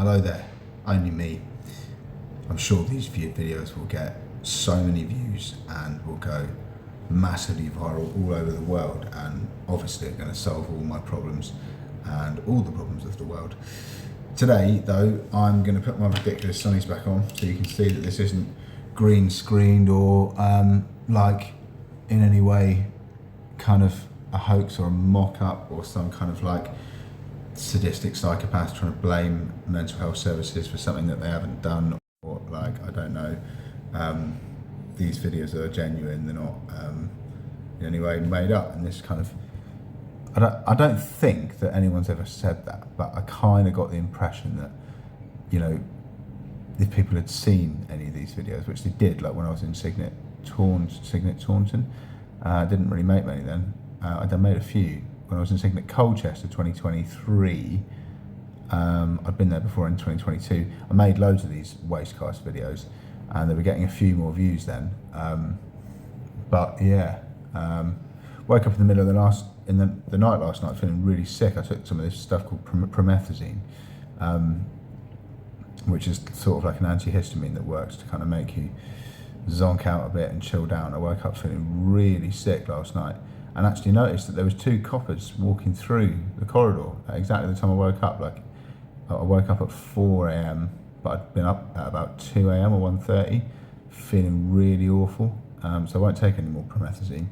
Hello there, only me. I'm sure these videos will get so many views and will go massively viral all over the world, and obviously are going to solve all my problems and all the problems of the world. Today though, I'm going to put my ridiculous sunnies back on so you can see that this isn't green screened or like in any way kind of a hoax or a mock-up or some kind of like sadistic psychopath trying to blame mental health services for something that they haven't done, or like, I don't know. These videos are genuine, they're not in any way made up, and this kind of, I don't think that anyone's ever said that, but I kind of got the impression that, you know, if people had seen any of these videos, which they did, like when I was in Signet Taunton, I didn't really make many then. I made a few when I was in Signet Colchester 2023. I'd been there before in 2022. I made loads of these wastecast videos, and they were getting a few more views then. But yeah, woke up in the middle of the night last night feeling really sick. I took some of this stuff called promethazine, which is sort of like an antihistamine that works to kind of make you zonk out a bit and chill down. I woke up feeling really sick last night, and actually noticed that there was two coppers walking through the corridor at exactly the time I woke up. Like, I woke up at 4 a.m, but I'd been up at about 2 a.m. or 1:30, feeling really awful. So I won't take any more promethazine,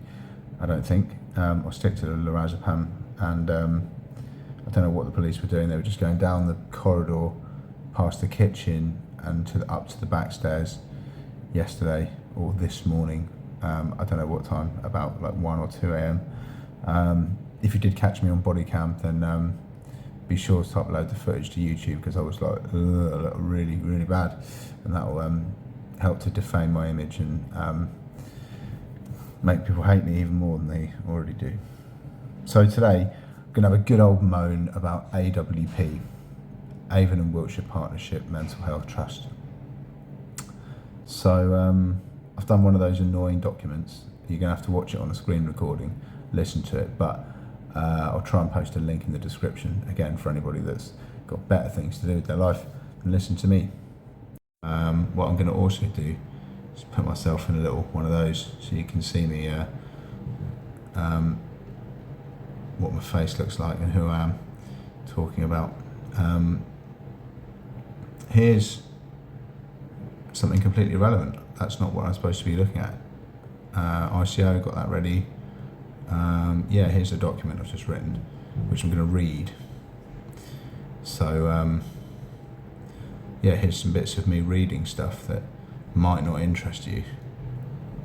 I don't think. I'll stick to the lorazepam, and I don't know what the police were doing. They were just going down the corridor, past the kitchen, and up to the back stairs yesterday or this morning. I don't know what time, about like 1 or 2 a.m. If you did catch me on body cam, then be sure to upload the footage to YouTube, because I was like really, really bad, and that will help to defame my image and make people hate me even more than they already do. So today, I'm going to have a good old moan about AWP, Avon and Wiltshire Partnership Mental Health Trust. So I've done one of those annoying documents. You're going to have to watch it on a screen recording, listen to it, but I'll try and post a link in the description, again, for anybody that's got better things to do with their life than listen to me. What I'm going to also do is put myself in a little one of those so you can see me, what my face looks like and who I am talking about. Here's something completely irrelevant. That's not what I'm supposed to be looking at. ICO, got that ready. Yeah, here's a document I've just written, which I'm going to read. So yeah, here's some bits of me reading stuff that might not interest you,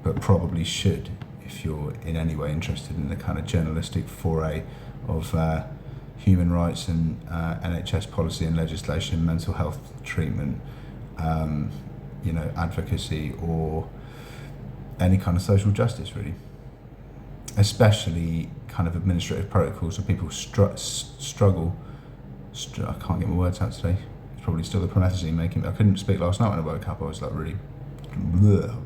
but probably should if you're in any way interested in the kind of journalistic foray of human rights and NHS policy and legislation, mental health treatment, you know, advocacy, or any kind of social justice, really. Especially kind of administrative protocols, so people struggle. I can't get my words out today. It's probably still the promethazine making me. I couldn't speak last night when I woke up. I was like really,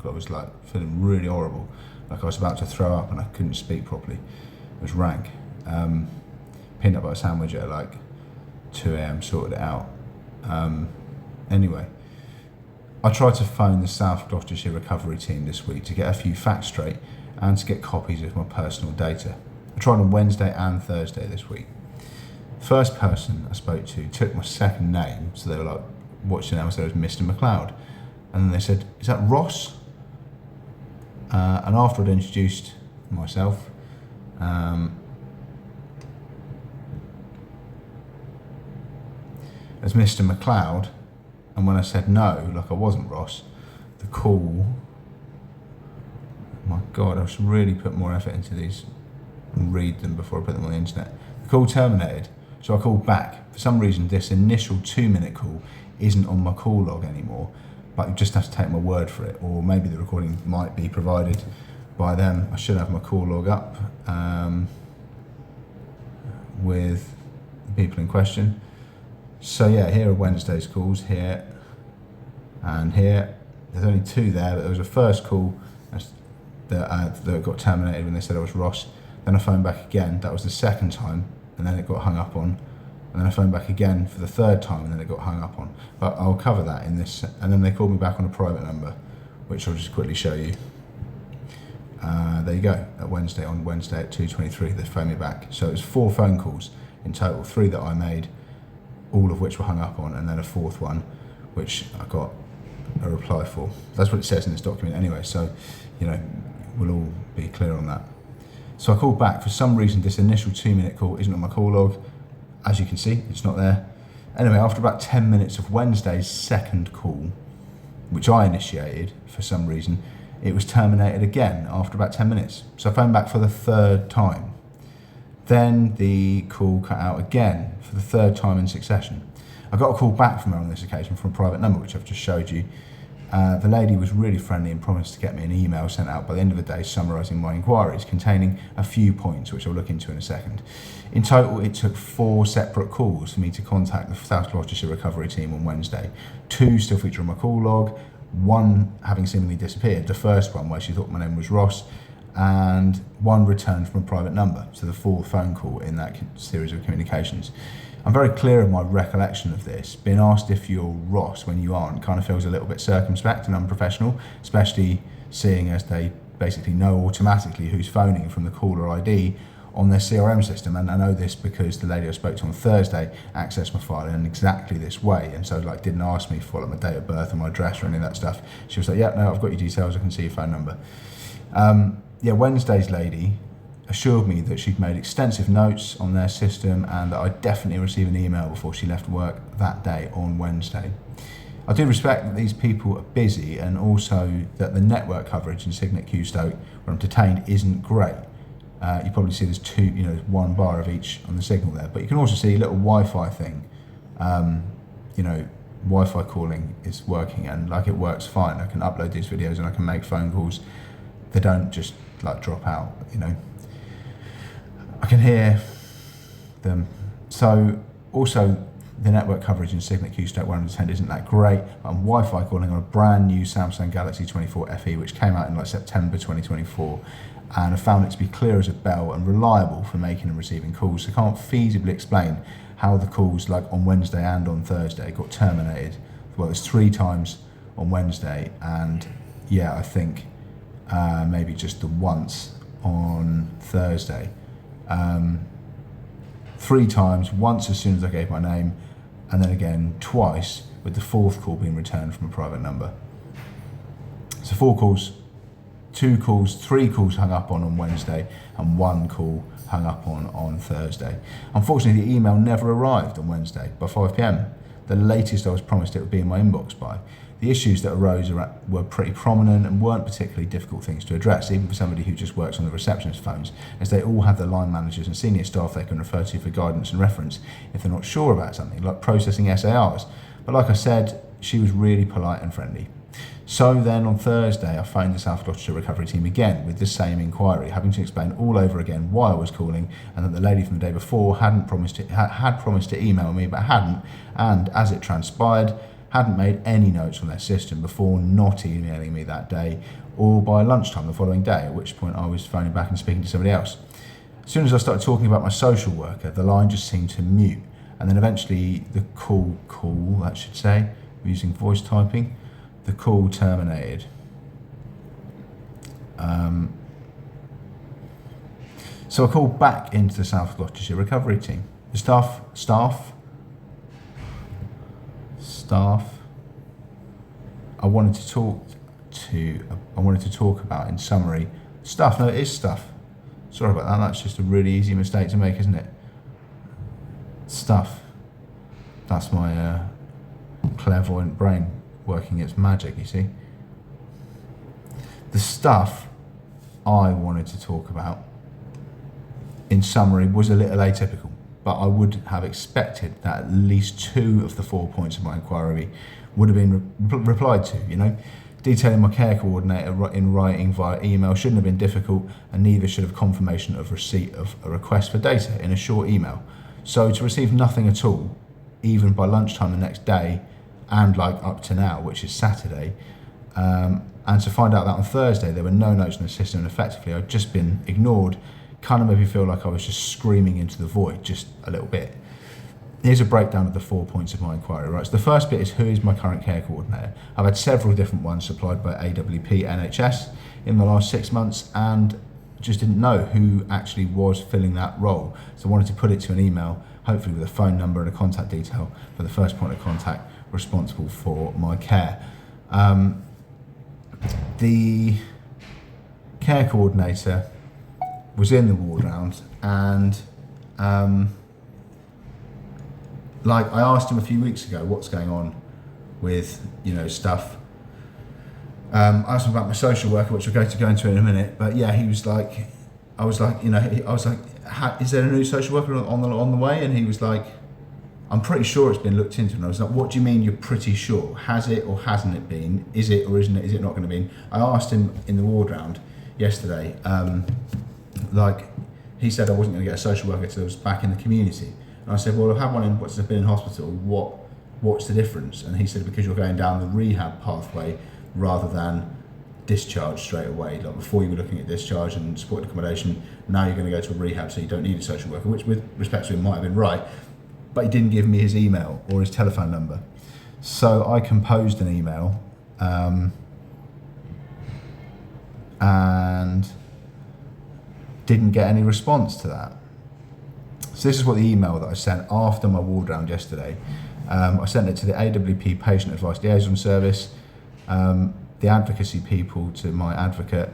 I was like feeling really horrible. Like I was about to throw up and I couldn't speak properly. It was rank. Peanut butter sandwich at like 2 a.m, sorted it out. Anyway, I tried to phone the South Gloucestershire recovery team this week to get a few facts straight and to get copies of my personal data. I tried on Wednesday and Thursday this week. First person I spoke to took my second name, so they were like, what's your name? I said it was Mr. McLeod. And then they said, is that Ross? And after I'd introduced myself, as Mr. McLeod, and when I said no, like I wasn't Ross, the call, my God, I should really put more effort into these and read them before I put them on the internet. The call terminated, so I called back. For some reason, this initial 2-minute call isn't on my call log anymore, but you just have to take my word for it, or maybe the recording might be provided by them. I should have my call log up with the people in question. So yeah, here are Wednesday's calls, here and here. There's only 2 there, but there was a first call that got terminated when they said I was Ross. Then I phoned back again, that was the second time, and then it got hung up on. And then I phoned back again for the third time, and then it got hung up on. But I'll cover that in this. And then they called me back on a private number, which I'll just quickly show you. There you go. On Wednesday at 2:23, they phoned me back. So it was 4 phone calls in total, 3 that I made, all of which were hung up on, and then a 4th one, which I got a reply for. That's what it says in this document anyway. So, we'll all be clear on that. So I called back. For some reason, this initial 2-minute call isn't on my call log. As you can see, it's not there. Anyway, after about 10 minutes of Wednesday's second call, which I initiated for some reason, it was terminated again after about 10 minutes. So I phoned back for the 3rd time. Then the call cut out again for the 3rd time in succession. I got a call back from her on this occasion from a private number, which I've just showed you. The lady was really friendly and promised to get me an email sent out by the end of the day summarising my inquiries, containing a few points, which I'll look into in a second. In total, it took 4 separate calls for me to contact the South Gloucestershire recovery team on Wednesday. 2 still feature on my call log, 1 having seemingly disappeared, the first one where she thought my name was Ross, and 1 returned from a private number, so the 4th phone call in that series of communications. I'm very clear in my recollection of this. Being asked if you're Ross when you aren't kind of feels a little bit circumspect and unprofessional, especially seeing as they basically know automatically who's phoning from the caller ID on their CRM system. And I know this because the lady I spoke to on Thursday accessed my file in exactly this way, and so didn't ask me for my date of birth or my address or any of that stuff. She was like, yeah, no, I've got your details, I can see your phone number. Wednesday's lady assured me that she'd made extensive notes on their system and that I'd definitely receive an email before she left work that day on Wednesday. I do respect that these people are busy, and also that the network coverage in Signet Q Stoke, where I'm detained, isn't great. You probably see there's 2, 1 bar of each on the signal there, but you can also see a little Wi-Fi thing. Wi-Fi calling is working, and it works fine. I can upload these videos and I can make phone calls. They don't just drop out, I can hear them. So also the network coverage in Signet Q Stoke where I'm detained isn't that great. I'm Wi-Fi calling on a brand new Samsung Galaxy 24 FE, which came out in September 2024, and I found it to be clear as a bell and reliable for making and receiving calls. So I can't feasibly explain how the calls on Wednesday and on Thursday got terminated. Well, it's 3 times on Wednesday, and I think maybe just the once on Thursday. 3 times, once as soon as I gave my name, and then again twice, with the 4th call being returned from a private number. So 4 calls, 2 calls, 3 calls hung up on Wednesday, and 1 call hung up on Thursday. Unfortunately, the email never arrived on Wednesday by 5 p.m. The latest I was promised it would be in my inbox by. The issues that arose were pretty prominent and weren't particularly difficult things to address, even for somebody who just works on the receptionist phones, as they all have their line managers and senior staff they can refer to for guidance and reference if they're not sure about something, like processing SARs. But like I said, she was really polite and friendly. So then on Thursday, I phoned the South Gloucestershire recovery team again with the same inquiry, having to explain all over again why I was calling, and that the lady from the day before had promised to email me but hadn't, and as it transpired, hadn't made any notes on their system before not emailing me that day or by lunchtime the following day, at which point I was phoning back and speaking to somebody else. As soon as I started talking about my social worker, the line just seemed to mute, and then eventually the call, using voice typing, the call terminated. So I called back into the South Gloucestershire recovery team. The staff I wanted to talk about, in summary, stuff. No, it is stuff. Sorry about that. That's just a really easy mistake to make, isn't it? Stuff. That's my clairvoyant brain working its magic, you see. The stuff I wanted to talk about, in summary, was a little atypical, but I would have expected that at least 2 of the 4 points of my inquiry would have been replied to, Detailing my care coordinator in writing via email shouldn't have been difficult, and neither should have confirmation of receipt of a request for data in a short email. So to receive nothing at all, even by lunchtime the next day, and up to now, which is Saturday, and to find out that on Thursday there were no notes in the system and effectively I'd just been ignored, kind of made me feel like I was just screaming into the void, just a little bit. Here's a breakdown of the 4 points of my inquiry. Right, so the first bit is, who is my current care coordinator? I've had several different ones supplied by AWP NHS in the last 6 months, and just didn't know who actually was filling that role. So I wanted to put it to an email, hopefully with a phone number and a contact detail for the first point of contact responsible for my care. The care coordinator was in the ward round, and like I asked him a few weeks ago what's going on with, stuff. I asked him about my social worker, which we're going to go into in a minute, but yeah, he was like, I was like, is there a new social worker on the way? And he was like, I'm pretty sure it's been looked into. And I was like, what do you mean you're pretty sure? Has it or hasn't it been? Is it or isn't it? Is it not going to be? I asked him in the ward round yesterday, he said I wasn't going to get a social worker until I was back in the community. And I said, well, I've had one what's been in hospital. What's the difference? And he said, because you're going down the rehab pathway rather than discharge straight away. Like before you were looking at discharge and supported accommodation, now you're going to go to a rehab, so you don't need a social worker, which with respect to him might have been right, but he didn't give me his email or his telephone number. So I composed an email and didn't get any response to that. So this is what the email that I sent after my ward round yesterday. I sent it to the AWP Patient Advice Liaison Service, the advocacy people to my advocate,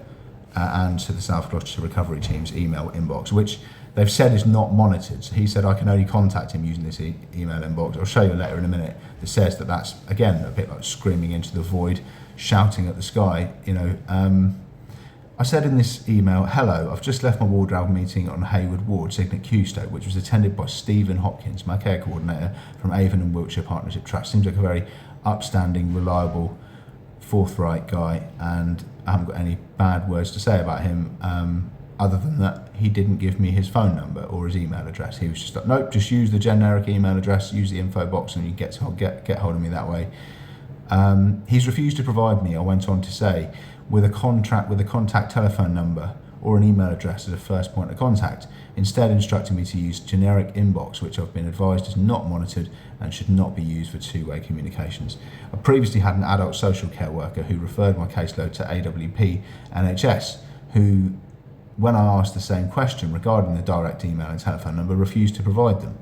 and to the South Gloucestershire Recovery Team's email inbox, which they've said is not monitored. So he said I can only contact him using this email inbox. I'll show you a letter in a minute that says that that's, again, a bit like screaming into the void, shouting at the sky, I said in this email, hello, I've just left my ward round meeting on Hayward Ward, Signet Qstoke, which was attended by Stephen Hopkins, my care coordinator from Avon and Wiltshire Partnership Trust. Seems like a very upstanding, reliable, forthright guy, and I haven't got any bad words to say about him, other than that he didn't give me his phone number or his email address. He was just like, nope, just use the generic email address, use the info box, and you get hold of me that way. He's refused to provide me, I went on to say, with a contact telephone number or an email address as a first point of contact, instead instructing me to use generic inbox, which I've been advised is not monitored and should not be used for two-way communications. I previously had an adult social care worker who referred my caseload to AWP NHS, who, when I asked the same question regarding the direct email and telephone number, refused to provide them.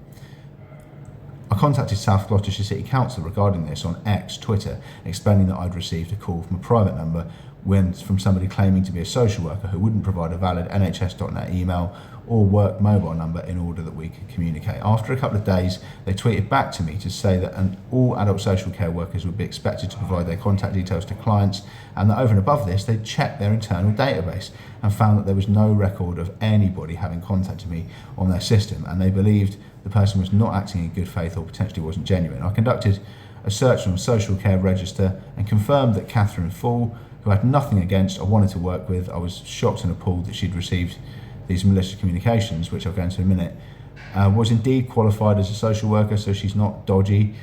I contacted South Gloucestershire City Council regarding this on X, Twitter, explaining that I'd received a call from a private number from somebody claiming to be a social worker who wouldn't provide a valid nhs.net email or work mobile number in order that we could communicate. After a couple of days, they tweeted back to me to say that all adult social care workers would be expected to provide their contact details to clients, and that over and above this, they'd checked their internal database and found that there was no record of anybody having contacted me on their system, and they believed the person was not acting in good faith or potentially wasn't genuine. I conducted a search on the social care register and confirmed that Catherine Fall, who I had nothing against or wanted to work with, I was shocked and appalled that she'd received these malicious communications, which I'll go into in a minute, was indeed qualified as a social worker, so she's not dodgy,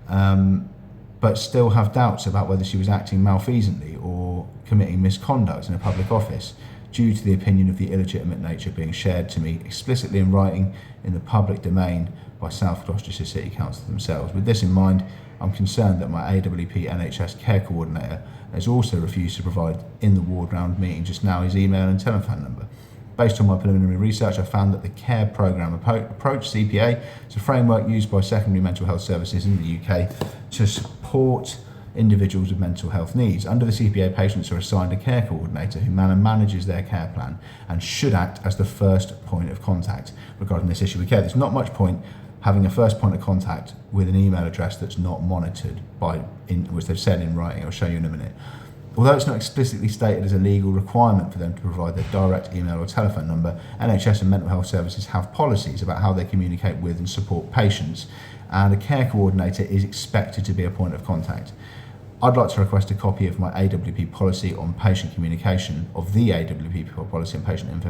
but still have doubts about whether she was acting malfeasantly or committing misconduct in a public office, due to the opinion of the illegitimate nature being shared to me explicitly in writing in the public domain by South Gloucestershire City Council themselves. With this in mind, I'm concerned that my AWP NHS care coordinator has also refused to provide in the ward round meeting just now his email and telephone number. Based on my preliminary research, I found that the Care Programme Approach, CPA, is a framework used by secondary mental health services in the UK to support individuals with mental health needs. Under the CPA, patients are assigned a care coordinator who manages their care plan and should act as the first point of contact regarding this issue of care. There's not much point having a first point of contact with an email address that's not monitored which they've said in writing. I'll show you in a minute. Although it's not explicitly stated as a legal requirement for them to provide their direct email or telephone number, NHS and mental health services have policies about how they communicate with and support patients, and a care coordinator is expected to be a point of contact. I'd like to request a copy of my AWP policy on patient communication, of the AWP policy on patient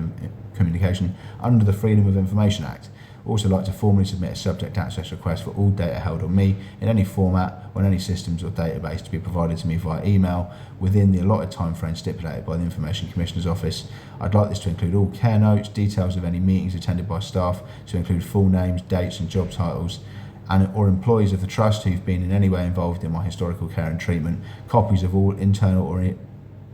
communication under the Freedom of Information Act. Also like to formally submit a subject access request for all data held on me in any format on any systems or database to be provided to me via email within the allotted time frame stipulated by the Information Commissioner's Office. I'd like this to include all care notes, details of any meetings attended by staff, to include full names, dates and job titles, or employees of the Trust who've been in any way involved in my historical care and treatment, copies of all internal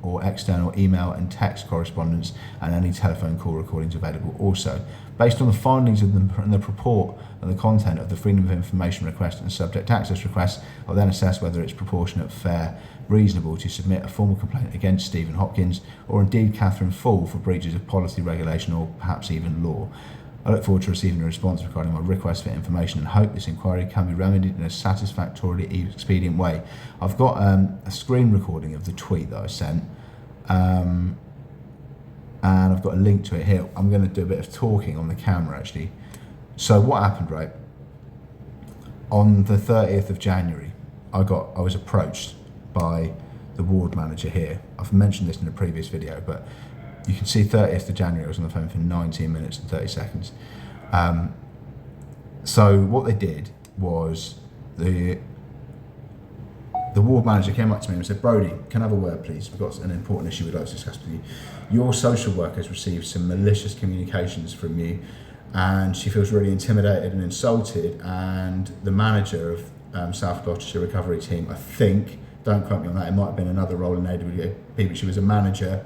or external email and text correspondence, and any telephone call recordings available also. Based on the findings of the purport and the content of the Freedom of Information request and subject access request, I'll then assess whether it's proportionate, fair, reasonable to submit a formal complaint against Stephen Hopkins, or indeed Catherine Fall, for breaches of policy, regulation, or perhaps even law. I look forward to receiving a response regarding my request for information and hope this inquiry can be remedied in a satisfactorily expedient way. I've got a screen recording of the tweet that I sent, and I've got a link to it here. I'm going to do a bit of talking on the camera actually. So what happened, right? On the 30th of January, I was approached by the ward manager here. I've mentioned this in a previous video, but you can see 30th of January, I was on the phone for 19 minutes and 30 seconds. So what they did was the ward manager came up to me and said, Brodie, can I have a word please? We've got an important issue we'd like to discuss with you. Your social worker has received some malicious communications from you, and she feels really intimidated and insulted, and the manager of South Gloucestershire recovery team, I think, don't quote me on that, it might have been another role in AWP, but she was a manager,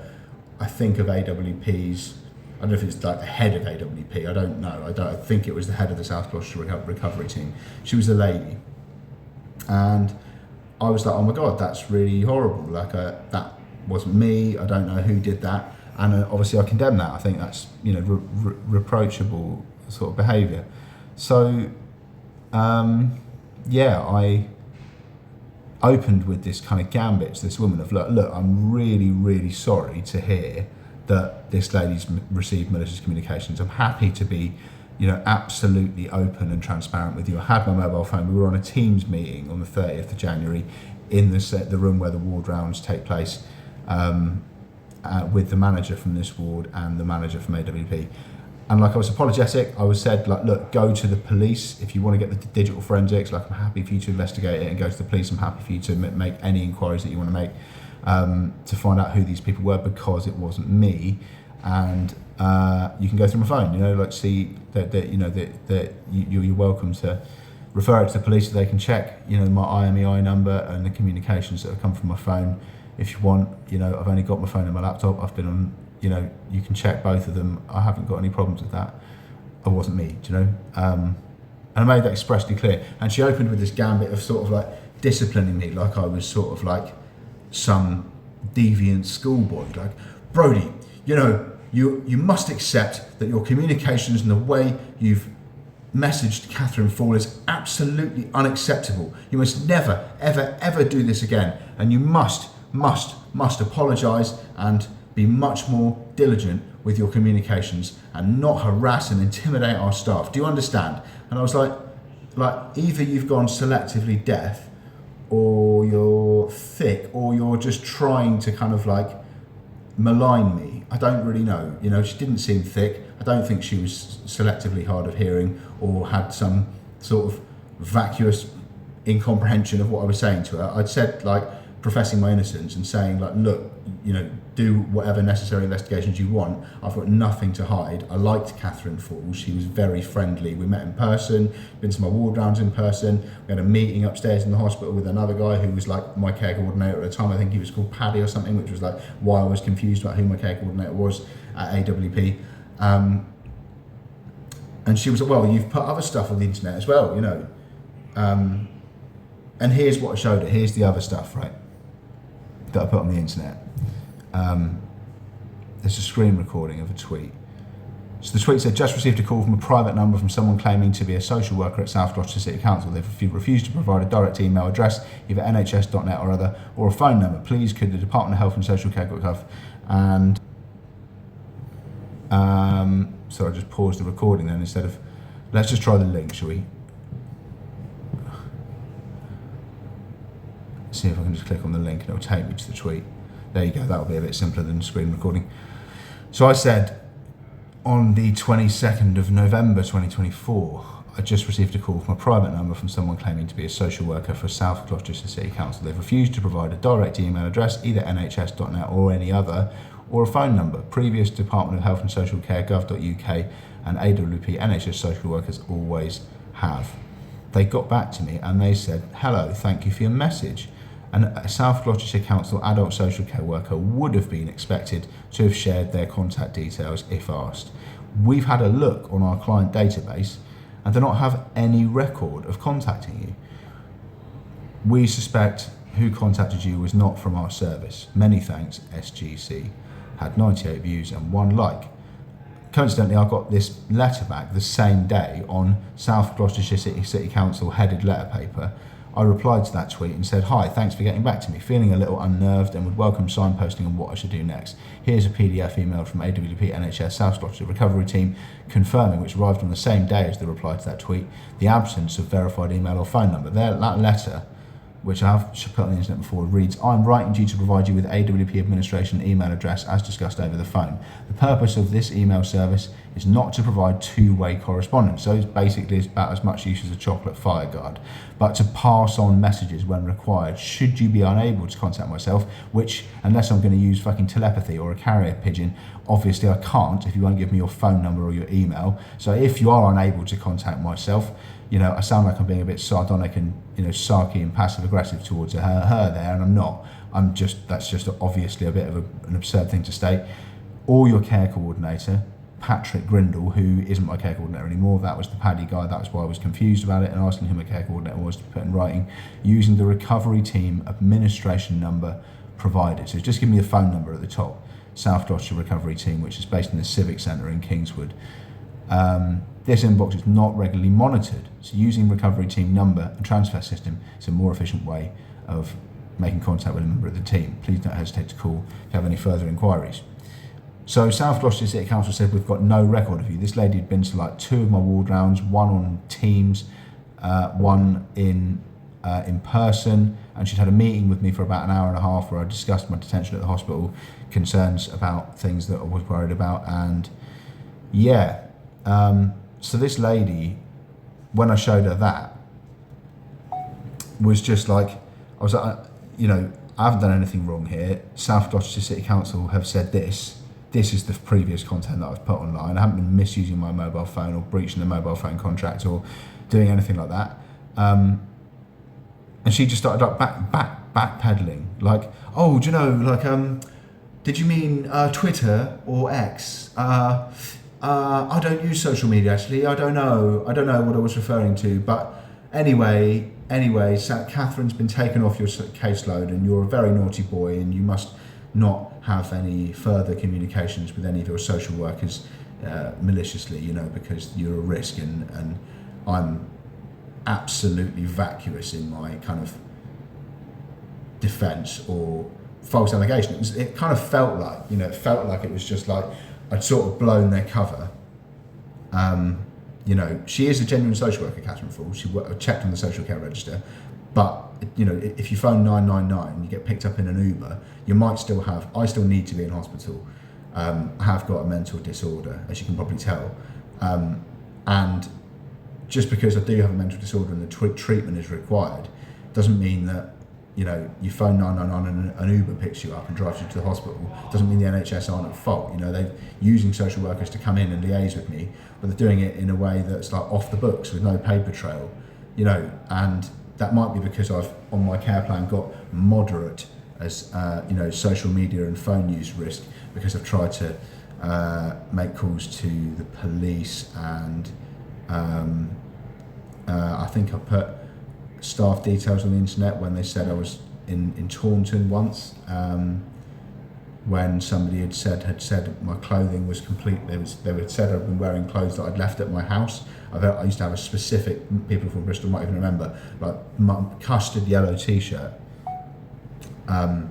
I think, of AWP's, I don't know if it's like the head of AWP, I don't know, I think it was the head of the South Gloucestershire recovery team. She was a lady, and I was like, oh my God, that's really horrible, like that wasn't me, I don't know who did that, and obviously I condemn that. I think that's, you know, reproachable sort of behaviour. So yeah, I opened with this kind of gambit to this woman of, look, I'm really, really sorry to hear that this lady's received malicious communications. I'm happy to be, you know, absolutely open and transparent with you. I had my mobile phone. We were on a Teams meeting on the 30th of January in the room where the ward rounds take place, with the manager from this ward and the manager from AWP. And like, I was apologetic. I was said, like, look, go to the police if you want to get the digital forensics. Like, I'm happy for you to investigate it and go to the police. I'm happy for you to make any inquiries that you want to make, to find out who these people were, because it wasn't me. And you can go through my phone, you know, like, see that you know that you're welcome to refer it to the police so they can check, you know, my IMEI number and the communications that have come from my phone. If you want, you know, I've only got my phone and my laptop. I've been on, you know, you can check both of them. I haven't got any problems with that. It wasn't me, do you know? And I made that expressly clear. And she opened with this gambit of sort of like disciplining me like I was sort of like some deviant schoolboy. Like, Brodie, you know, you must accept that your communications and the way you've messaged Catherine Fall is absolutely unacceptable. You must never, ever, ever do this again. And you must apologise and be much more diligent with your communications and not harass and intimidate our staff. Do you understand? And I was like either you've gone selectively deaf, or you're thick, or you're just trying to kind of like malign me. I don't really know. You know, she didn't seem thick. I don't think she was selectively hard of hearing or had some sort of vacuous incomprehension of what I was saying to her. I'd said, like, professing my innocence and saying, like, look, you know, do whatever necessary investigations you want. I've got nothing to hide. I liked Catherine Fall. She was very friendly. We met in person, been to my ward rounds in person. We had a meeting upstairs in the hospital with another guy who was like my care coordinator at the time. I think he was called Paddy or something, which was like why I was confused about who my care coordinator was at AWP. And she was like, well, you've put other stuff on the internet as well, you know. And here's what I showed her. Here's the other stuff, right, that I put on the internet. There's a screen recording of a tweet. So the tweet said, just received a call from a private number from someone claiming to be a social worker at South Gloucestershire City Council. They've refused to provide a direct email address, either nhs.net or other, or a phone number. Please could the Department of Health and Social Care .gov, and so I just paused the recording then instead of, let's just try the link, shall we? See if I can just click on the link and it'll take me to the tweet. There you go, that'll be a bit simpler than screen recording. So I said, on the 22nd of November 2024, I just received a call from a private number from someone claiming to be a social worker for South Gloucestershire City Council. They've refused to provide a direct email address, either nhs.net or any other, or a phone number. Previous Department of Health and Social Care gov.uk and AWP NHS social workers always have. they got back to me and they said, hello, thank you for your message. And a South Gloucestershire Council adult social care worker would have been expected to have shared their contact details if asked. We've had a look on our client database and do not have any record of contacting you. We suspect who contacted you was not from our service. Many thanks, SGC. Had 98 views and 1 like. Coincidentally, I got this letter back the same day on South Gloucestershire City Council headed letter paper. I replied to that tweet and said, hi, thanks for getting back to me. Feeling a little unnerved and would welcome signposting on what I should do next. Here's a PDF emailed from AWP NHS South Gloucestershire Recovery Team confirming, which arrived on the same day as the reply to that tweet, the absence of verified email or phone number. That letter, which I have put on the internet before, reads, I'm writing to you to provide you with AWP administration email address as discussed over the phone. The purpose of this email service is not to provide two-way correspondence, so it's basically about as much use as a chocolate fire guard, but to pass on messages when required. Should you be unable to contact myself, which, unless I'm going to use fucking telepathy or a carrier pigeon, obviously I can't if you won't give me your phone number or your email. So if you are unable to contact myself, you know, I sound like I'm being a bit sardonic and, you know, sarky and passive aggressive towards her there, and I'm not. That's just obviously a bit of an absurd thing to state. Or your care coordinator, Patrick Grindle, who isn't my care coordinator anymore. That was the Paddy guy. That's why I was confused about it and asking who my care coordinator was to put in writing, using the recovery team administration number provided. So just give me the phone number at the top, South Gloucestershire Recovery Team, which is based in the Civic Centre in Kingswood. This inbox is not regularly monitored, so using recovery team number and transfer system is a more efficient way of making contact with a member of the team. Please don't hesitate to call if you have any further inquiries. So South Gloucestershire City Council said we've got no record of you. This lady had been to like 2 of my ward rounds, 1 on Teams, 1 in person, and she'd had a meeting with me for about an hour and a half where I discussed my detention at the hospital, concerns about things that I was worried about, and yeah. So this lady, when I showed her that, was just like, I was like, you know, I haven't done anything wrong here. South Gloucestershire City Council have said this. This is the previous content that I've put online. I haven't been misusing my mobile phone or breaching the mobile phone contract or doing anything like that. And she just started like backpedaling, like, oh, do you know, like, did you mean Twitter or X? I don't use social media actually. I don't know what I was referring to. But anyway, Catherine's been taken off your caseload, and you're a very naughty boy, and you must not have any further communications with any of your social workers maliciously, you know, because you're a risk, and I'm absolutely vacuous in my kind of defence or false allegation. It kind of felt like, you know, it was just like I'd sort of blown their cover. You know, she is a genuine social worker, Catherine Fall. She checked on the social care register, but you know, if you phone 999 and you get picked up in an Uber, you might still have. I still need to be in hospital. I have got a mental disorder, as you can probably tell, and just because I do have a mental disorder and the treatment is required, doesn't mean that, you know, you phone 999 and an Uber picks you up and drives you to the hospital. Doesn't mean the NHS aren't at fault. You know, they're using social workers to come in and liaise with me, but they're doing it in a way that's like off the books with no paper trail, you know, and that might be because I've, on my care plan, got moderate as, you know, social media and phone use risk, because I've tried to make calls to the police, and I think I put staff details on the internet when they said I was in Taunton once, when somebody had said my clothing was complete. They had said I'd been wearing clothes that I'd left at my house. I used to have a specific, people from Bristol might even remember, like my custard yellow t-shirt, and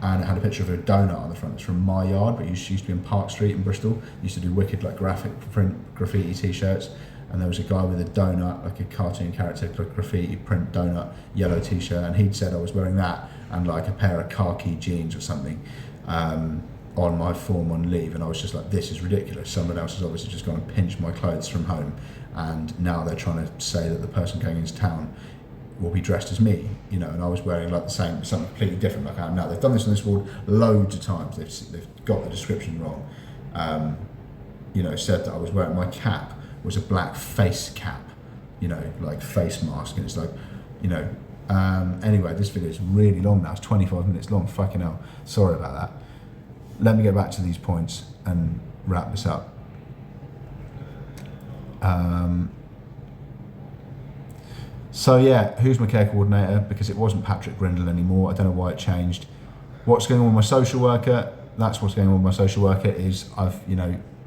it had a picture of a donut on the front. It's from my yard, but it used to be in Park Street in Bristol. Used to do wicked like graphic print graffiti t-shirts, and there was a guy with a donut, like a cartoon character, like graffiti print donut yellow t-shirt, and he'd said I was wearing that and like a pair of khaki jeans or something on my form on leave, and I was just like, this is ridiculous. Someone else has obviously just gone and pinched my clothes from home, and now they're trying to say that the person going into town will be dressed as me, you know, and I was wearing like the same, something completely different like I am now. They've done this in this ward loads of times. They've got the description wrong. You know, said that I was wearing, my cap was a black face cap, like face mask, and it's like, anyway, this video is really long now. It's 25 minutes long. Fucking hell. Sorry about that. Let me get back to these points and wrap this up. So yeah, who's my care coordinator? Because it wasn't Patrick Grindle anymore. I don't know why it changed. What's going on with my social worker? That's what's going on with my social worker. Is I've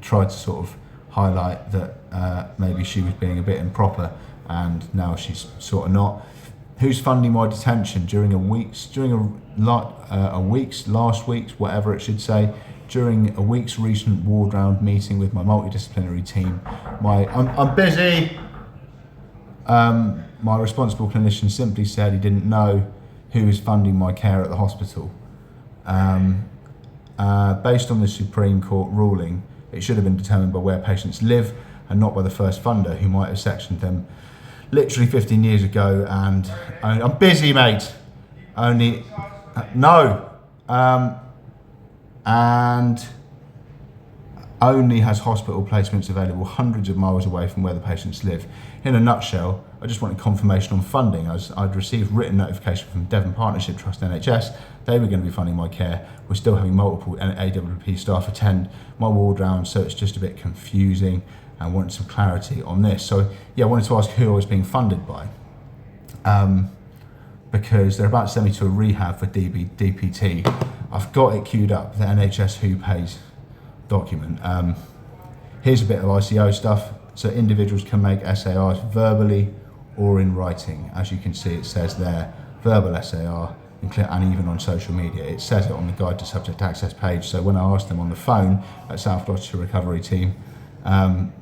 tried to sort of highlight that maybe she was being a bit improper, and now she's sort of not. Who's funding my detention during last week's, whatever it should say, during a week's recent ward round meeting with my multidisciplinary team. I'm busy. My responsible clinician simply said he didn't know who was funding my care at the hospital. Based on the Supreme Court ruling, it should have been determined by where patients live and not by the first funder, who might have sectioned them literally 15 years ago. And I'm busy, mate. And only has hospital placements available hundreds of miles away from where the patients live. In a nutshell, I just wanted confirmation on funding, as I'd received written notification from Devon Partnership Trust NHS. They were going to be funding my care. We're still having multiple AWP staff attend my ward rounds, so it's just a bit confusing, and wanted some clarity on this. So yeah, I wanted to ask who I was being funded by, because they're about to send me to a rehab for DPT. I've got it queued up, the NHS Who Pays document. Here's a bit of ICO stuff. So individuals can make SARs verbally or in writing. As you can see, it says there, verbal SAR, and even on social media. It says it on the Guide to Subject Access page. So when I asked them on the phone at South Gloucestershire Recovery Team, then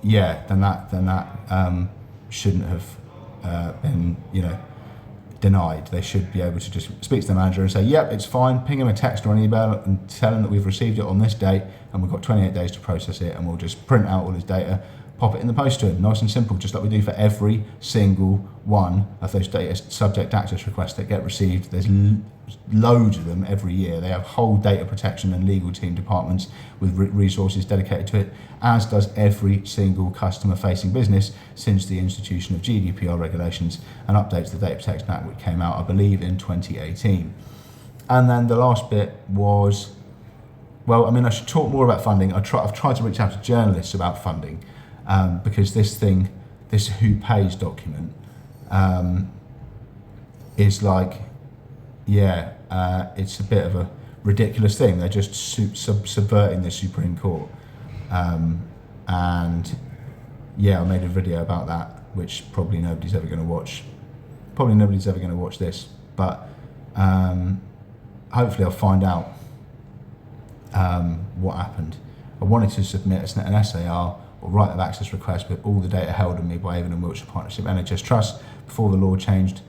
that shouldn't have been, denied. They should be able to just speak to the manager and say, yep, it's fine, ping him a text or an email and tell him that we've received it on this date and we've got 28 days to process it, and we'll just print out all his data, pop it in the post to him. Nice and simple, just like we do for every single one of those data subject access requests that get received. There's loads of them every year. They have whole data protection and legal team departments with resources dedicated to it, as does every single customer-facing business since the institution of GDPR regulations and updates to the Data Protection Act, which came out, I believe, in 2018. And then the last bit was, I should talk more about funding. I've tried to reach out to journalists about funding, because this Who Pays document is like, it's a bit of a ridiculous thing. They're just subverting the Supreme Court. I made a video about that, which probably nobody's ever going to watch. Probably nobody's ever going to watch this, but hopefully I'll find out what happened. I wanted to submit an SAR or right of access request with all the data held on me by Avon and Wiltshire Partnership NHS Trust before the law changed.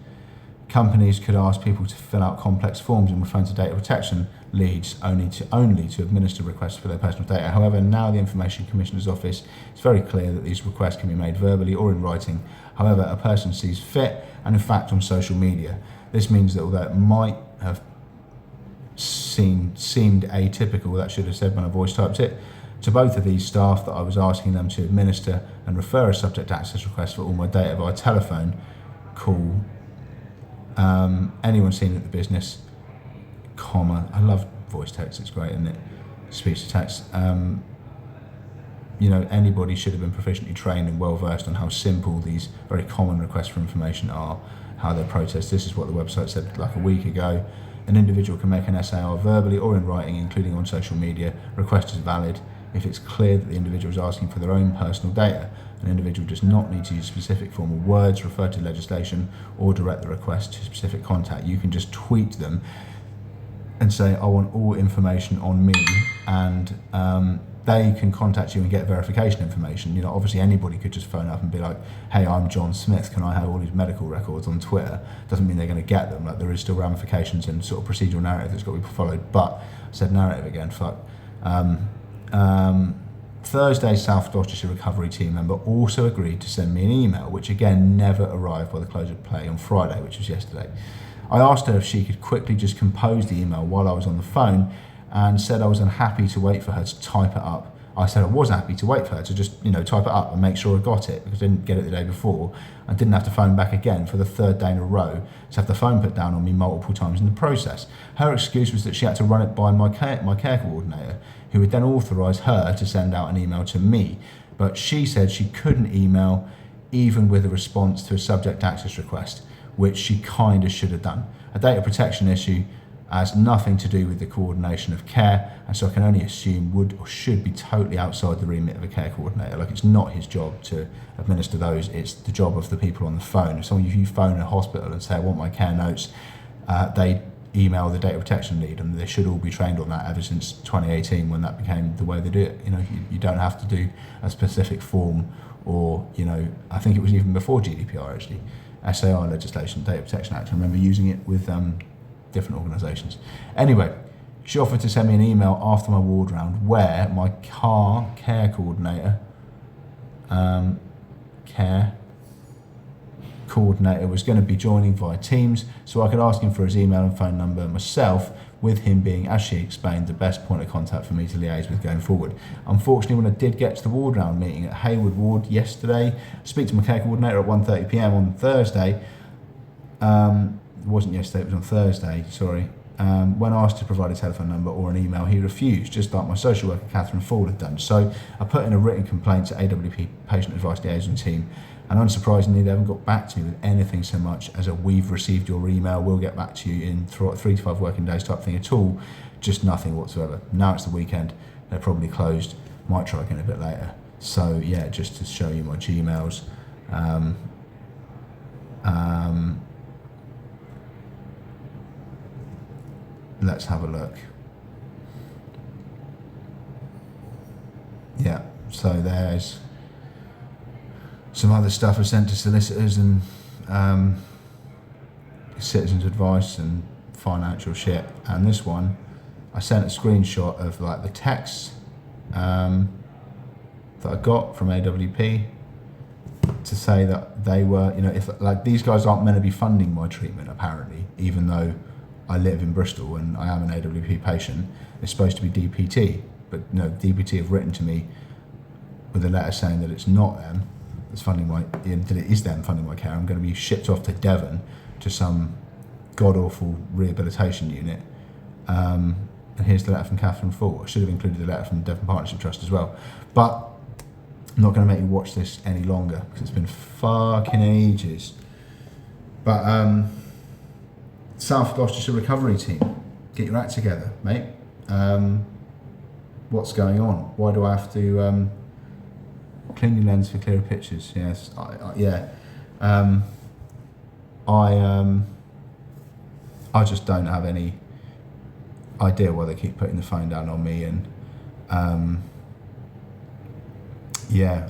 Companies could ask people to fill out complex forms and refer to data protection leads only to administer requests for their personal data. However, now the Information Commissioner's Office is very clear that these requests can be made verbally or in writing, however a person sees fit, and in fact on social media. This means that although it might have seemed atypical, that should have said when I voice typed it, to both of these staff that I was asking them to administer and refer a subject access request for all my data via telephone call. Anyone seen at the business, I love voice text, it's great, isn't it? Speech to text. Anybody should have been proficiently trained and well versed on how simple these very common requests for information are, how they're processed. This is what the website said like a week ago. An individual can make an SAR verbally or in writing, including on social media. Request is valid if it's clear that the individual is asking for their own personal data. An individual does not need to use specific formal words, refer to legislation, or direct the request to specific contact. You can just tweet them and say, I want all information on me, and they can contact you and get verification information. Obviously anybody could just phone up and be like, hey, I'm John Smith, can I have all these medical records on Twitter? Doesn't mean they're going to get them. Like, there is still ramifications and sort of procedural narrative that's got to be followed. But I said narrative again, fuck. Thursday's South Gloucestershire Recovery Team member also agreed to send me an email, which again never arrived by the close of play on Friday, which was yesterday. I asked her if she could quickly just compose the email while I was on the phone, and said I was unhappy to wait for her to type it up. I said I was happy to wait for her to just, type it up and make sure I got it, because I didn't get it the day before. I didn't have to phone back again for the third day in a row to have the phone put down on me multiple times in the process. Her excuse was that she had to run it by my care coordinator, who would then authorise her to send out an email to me. But she said she couldn't email even with a response to a subject access request, which she kind of should have done. A data protection issue has nothing to do with the coordination of care, and so I can only assume would or should be totally outside the remit of a care coordinator. Like, it's not his job to administer those, it's the job of the people on the phone. If you phone a hospital and say, I want my care notes, they email the data protection lead, and they should all be trained on that ever since 2018, when that became the way they do it. You don't have to do a specific form, or, I think it was even before GDPR actually, SAR legislation, Data Protection Act. I remember using it with different organisations. Anyway, she offered to send me an email after my ward round where my care coordinator was going to be joining via Teams, so I could ask him for his email and phone number myself, with him being, as she explained, the best point of contact for me to liaise with going forward. Unfortunately, when I did get to the ward round meeting at Hayward Ward yesterday, speak to my care coordinator at 1:30 p.m. on Thursday, it wasn't yesterday, it was on Thursday, sorry. When asked to provide a telephone number or an email, he refused, just like my social worker Catherine Ford had done. So I put in a written complaint to AWP Patient Advice Liaison Team, and unsurprisingly they haven't got back to me with anything so much as a "we've received your email, we'll get back to you in 3 to 5 working days" type thing at all. Just nothing whatsoever. Now it's the weekend, they're probably closed, might try again a bit later. So yeah, just to show you my Gmails. Let's have a look. Yeah, so there's some other stuff I sent to solicitors and citizens advice and financial shit. And this one, I sent a screenshot of like the texts that I got from AWP to say that they were, if like these guys aren't meant to be funding my treatment apparently, even though I live in Bristol and I am an AWP patient. It's supposed to be DPT, but no, DPT have written to me with a letter saying that it's not them that's funding that it is them funding my care. I'm going to be shipped off to Devon to some god-awful rehabilitation unit. And here's the letter from Catherine Ford. I should have included the letter from the Devon Partnership Trust as well. But I'm not going to make you watch this any longer because it's been fucking ages. But South Gloucestershire recovery team, get your act together, mate. What's going on? Why do I have to clean your lens for clearer pictures? Yes, I just don't have any idea why they keep putting the phone down on me, and I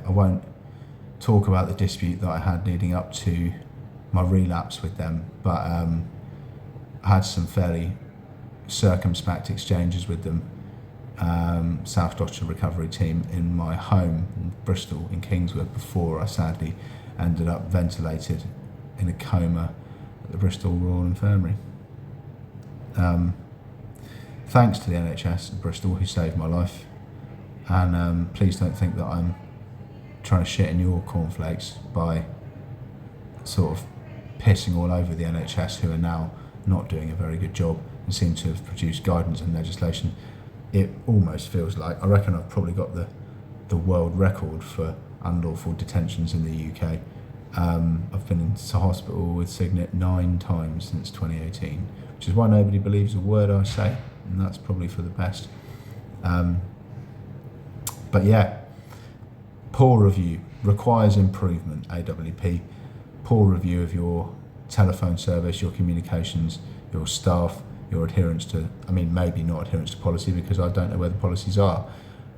won't talk about the dispute that I had leading up to my relapse with them, but I had some fairly circumspect exchanges with them, South Gloucestershire recovery team, in my home in Bristol in Kingswood, before I sadly ended up ventilated in a coma at the Bristol Royal Infirmary. Thanks to the NHS in Bristol who saved my life, and please don't think that I'm trying to shit in your cornflakes by sort of pissing all over the NHS, who are now not doing a very good job and seem to have produced guidance and legislation. It almost feels like, I reckon I've probably got the world record for unlawful detentions in the UK. I've been into hospital with Signet 9 times since 2018, which is why nobody believes a word I say, and that's probably for the best. But yeah, poor review, requires improvement, AWP. Poor review of your telephone service, your communications, your staff, your adherence to, maybe not adherence to policy, because I don't know where the policies are.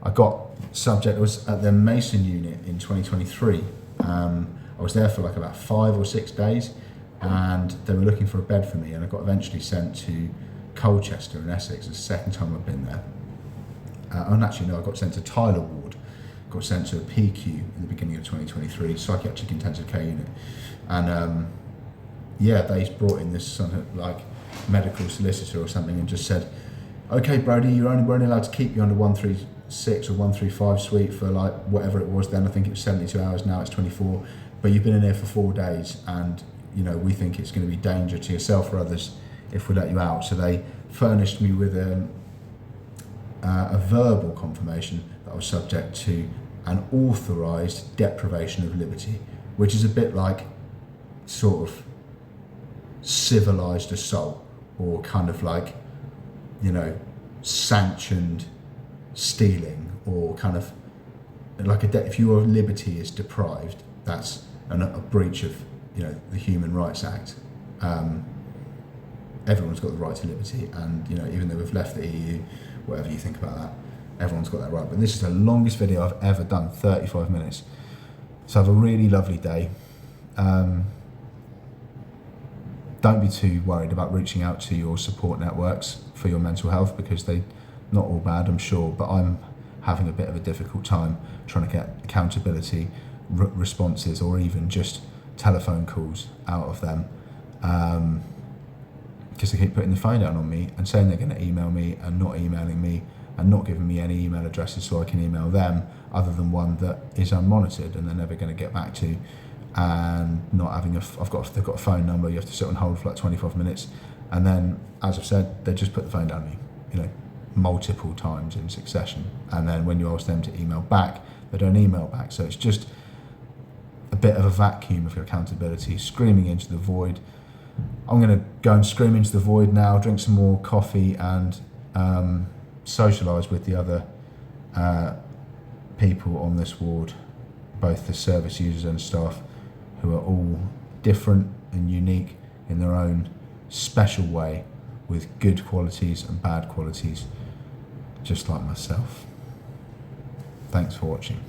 I was at the Mason unit in 2023. I was there for like about 5 or 6 days, and they were looking for a bed for me, and I got eventually sent to Colchester in Essex. It's the second time I've been there. I got sent to Tyler Ward, got sent to a PQ in the beginning of 2023, psychiatric intensive care unit, and they brought in this sort of like medical solicitor or something and just said, okay Brody, we're only allowed to keep you under 136 136 or 135 suite for like whatever it was then. I think it was 72 hours, now it's 24. But you've been in there for 4 days, and you know, we think it's going to be danger to yourself or others if we let you out. So they furnished me with a verbal confirmation that I was subject to an authorised deprivation of liberty, which is a bit like sort of civilised assault, or kind of like, you know, sanctioned stealing, or kind of like if your liberty is deprived, that's a breach of, you know, the Human Rights Act. Everyone's got the right to liberty, and you know, even though we've left the EU, whatever you think about that, everyone's got that right. But this is the longest video I've ever done, 35 minutes. So have a really lovely day. Don't be too worried about reaching out to your support networks for your mental health, because they're not all bad, I'm sure, but I'm having a bit of a difficult time trying to get accountability responses, or even just telephone calls out of them, because they keep putting the phone down on me and saying they're going to email me and not emailing me, and not giving me any email addresses so I can email them, other than one that is unmonitored and they're never going to get back to, and not having they've got a phone number you have to sit on hold for like 25 minutes, and then, as I've said, they just put the phone down on me, you know, multiple times in succession, and then when you ask them to email back, they don't email back. So it's just a bit of a vacuum of accountability, screaming into the void. I'm going to go and scream into the void now, drink some more coffee, and socialise with the other people on this ward, both the service users and staff, who are all different and unique in their own special way, with good qualities and bad qualities, just like myself. Thanks for watching.